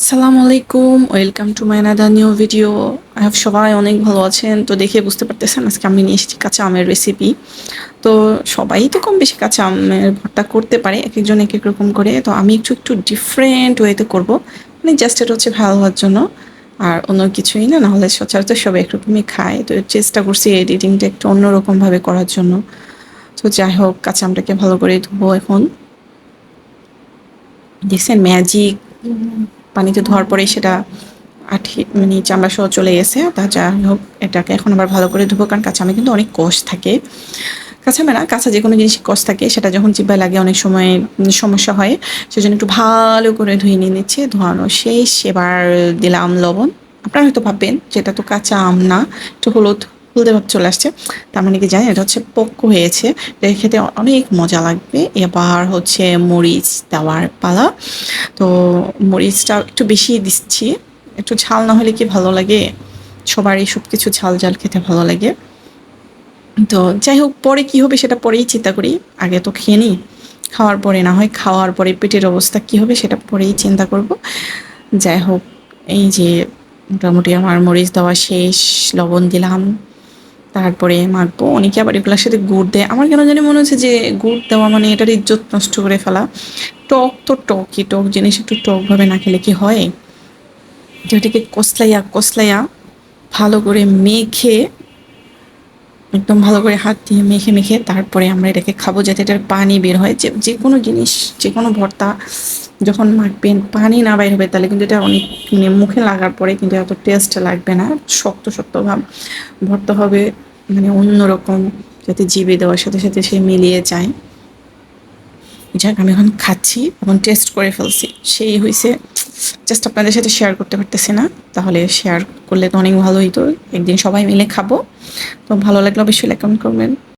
আসসালামু আলাইকুম, welcome to my another new video. I hope সবাই অনেক ভালো আছেন। তো দেখে বুঝতে পারতেছেন আজকে আমি নিয়ে এসেছি কাঁচা আমের রেসিপি। তো সবাই তো কম বেশি কাঁচা আমের ভর্তা করতে পারে, এক একজন এক এক রকম করে। তো আমি একটু একটু ডিফারেন্ট ওয়েতে করব, মানে জাস্ট এটা হচ্ছে ভালো হওয়ার জন্য, আর অন্য কিছুই না। নাহলে সচরাচর সবাই একরকমই খায়, তো চেষ্টা করছি এডিটিংটা একটু অন্যরকমভাবে করার জন্য। তো যাই হোক, কাঁচা আমটাকে ভালো করে ধুবো এখন। দেখছেন ম্যাজিক, পানিতে ধোয়ার পরেই সেটা আঠি মানে চামড়া সহ চলে গেছে। তা যাই হোক, এটাকে এখন আবার ভালো করে ধুবো, কারণ কাঁচা আমে কিন্তু অনেক কষ থাকে। কাঁচা আমে না, কাঁচা যে কোনো জিনিসই কষ থাকে, সেটা যখন জিহ্বায় লাগে অনেক সময় সমস্যা হয়। সেজন্য একটু ভালো করে ধুয়ে নিয়ে নিচ্ছে। ধোয়ানো শেষ, এবার দিলাম লবণ। আপনারা হয়তো ভাববেন যে এটা তো কাঁচা আম না, একটু হলুদ হলদে ভাব চলে আসছে, তার মানে কি জানেন এটা হচ্ছে পক্ক হয়েছে। এটা খেতে অনেক মজা লাগবে। এবার হচ্ছে মরিচ দেওয়ার পালা। তো মরিচটা একটু বেশি দিচ্ছি, একটু ঝাল না হলে কি ভালো লাগে? সবারই সব কিছু ঝাল ঝাল খেতে ভালো লাগে। তো যাই হোক, পরে কি হবে সেটা পরেই চিন্তা করি, আগে তো খেয়ে নিই। খাওয়ার পরে না হয়, খাওয়ার পরে পেটের অবস্থা কি হবে সেটা পরেই চিন্তা করব। যাই হোক, এই যে মোটামুটি আমার মরিচ দেওয়া শেষ, লবণ দিলাম, তারপরে মাখবো। অনেকে আবার এগুলোর সাথে গুড় দেয়, আমার কেন জানি মনে হচ্ছে যে গুড় দেওয়া মানে এটার ইজ্জত নষ্ট করে ফেলা। টক তো টকই, টক জিনিস একটু টকভাবে না খেলে কি হয়? তো এটাকে কসলাইয়া কসলাইয়া ভালো করে মেখে, একদম ভালো করে হাত দিয়ে মেখে মেখে তারপরে আমরা এটাকে খাবো, যাতে এটার পানি বের হয়। যে যে কোনো জিনিস, যে কোনো ভর্তা যখন মাখবেন পানি না বাইর হবে, তাহলে কিন্তু এটা অনেক মানে মুখে লাগার পরে কিন্তু এত টেস্ট লাগবে না। শক্ত শক্ত ভাব ভর্তা হবে, মানে অন্যরকম, যাতে জিভে দেওয়ার সাথে সাথে সে মিলিয়ে যায়। যাক, আমি এখন খাচ্ছি, এখন টেস্ট করে ফেলছি, সেই হয়েছে। জাস্ট আপনাদের সাথে শেয়ার করতে পারতেছি না, তাহলে শেয়ার করলে তো অনেক ভালো হইতো। একদিন সবাই মিলে খাবো। তো ভালো লাগলে অবশ্যই লাইক কমেন্ট করবেন।